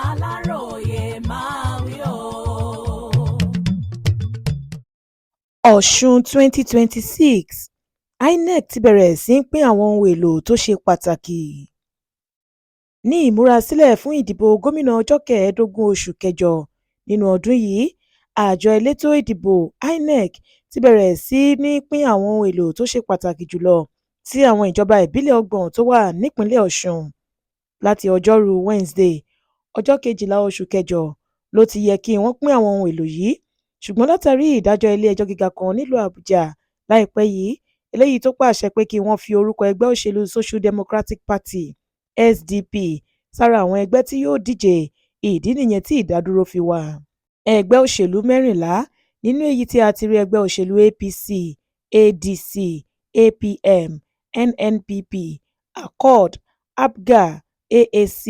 Aláròye máa wí o. Ọ̀ṣun 2026 INEC ti bẹ̀rẹ̀ sí í pín àwọn ohun èlò tó ṣe pàtàkì. Ní ìmúrasílẹ̀ fún ìdìbò gómìnà ọjọ́ 15 oṣù kẹjọ nínú ọdún yìí, àjọ elétò ìdìbò INEC ti bẹ̀rẹ̀ sí ní pín àwọn ohun èlò tó ṣe pàtàkì jùlọ sí àwọn ìjọba ìbílẹ̀ 30 tó wà nípìnlẹ̀ Ọ̀ṣun. Láti ọjọ́rú Wednesday, ọjọ́ 12 oṣù kẹjọ ló ti yẹ kí wọ́n pín àwọn ohun èlò yìí, ṣùgbọ́n látàrí ìdájọ́ ilé-ẹjọ́ gíga kan nílùú Àbújá láìpẹ́ yìí, eléyìí tó pàṣẹ pé kí wọ́n fi orúkọ ẹgbẹ́ òṣèlú Social Democratic Party SDP sára àwọn ẹgbẹ́ tí yóò díje, ìdí nìyẹn tí ìdádúró fi wà. Ẹgbẹ́ òṣèlú 14 nínú èyí tí a ti rí ẹgbẹ́ òṣèlú APC, ADC, APM, NNPP, Accord, APGA, AAC,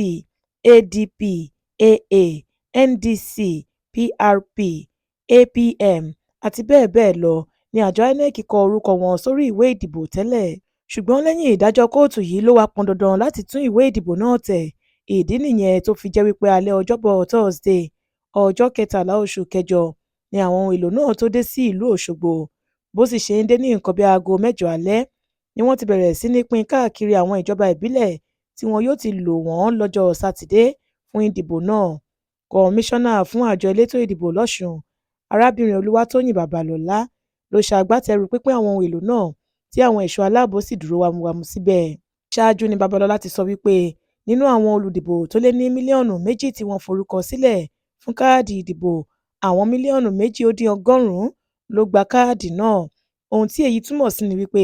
ADP, AA, NDC, PRP, APM àti bẹ́ẹ̀ bẹ́ẹ̀ lọ ni àjọ INEC kọ orúkọ wọn sórí ìwé ìdìbò tẹ́lẹ̀, ṣùgbọ́n lẹ́yìn ìdájọ́ kóòtù yìí ló wá pọn dandan láti tún ìwé ìdìbò náà tẹ̀. Ìdí nìyẹn tó fi jẹ́ wípé alẹ́ ọjọ́bọ̀ Thursday, ọjọ́ 13 oṣù kẹjọ ni àwọn ohun èlò náà tó dé sí ìlú Òṣogbo. Bó sì ṣe ń dé ní nǹkan bí aago 8 alẹ́ ni wọ́n ti bẹ̀rẹ̀ sí ní pín káàkiri àwọn ìjọba ìbílẹ̀ tí wọn yóò ti lò wọ́n lọ́jọ́ Sátidé fún ìdìbò náà. Kọmíṣánná fún àjọ elétò ìdìbò lọ́ṣùn, arábìnrin Olúwatóyìn Babalọ́lá ló ṣagbátẹrù pínpín àwọn ohun èlò náà tí àwọn ẹ̀ṣọ́ aláàbò sì dúró wámúwámú síbẹ̀. Ṣáájú ni Babalọ́lá ti sọ wípé nínú àwọn olùdìbò tó lé ní mílíọ̀nù 2 tí wọ́n forúkọ sílẹ̀ fún káàdì ìdìbò, àwọn mílíọ̀nù 2.1 ló gba káàdì náà. Ohun tí èyí túmọ̀ sí ni wípé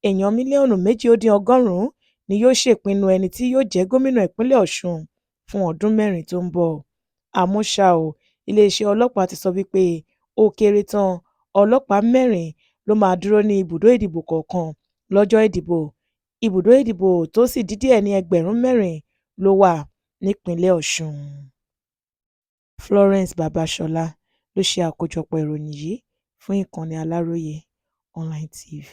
èèyàn mílíọ̀nù 2.1 ni yóò ṣèpinnu ẹni tí yóò jẹ́ gómìnà ìpínlẹ̀ Ọ̀ṣun fún ọdún 4 tó ń bọ̀. Àmọ́ ṣá o, iléeṣẹ́ ọlọ́pàá ti sọ wípé ó kéré tán ọlọ́pàá 4 ló máa dúró ní ibùdó ìdìbò kọ̀ọ̀kan lọ́jọ́ ìdìbò. Ibùdó ìdìbò tó sì dín díẹ̀ ní 4,000 ló wà nípìnlẹ̀ Ọ̀ṣun. Florence Babasola ló ṣe àkójọpọ̀ ìròyìn yìí fún ìkànnì Aláròye Online TV.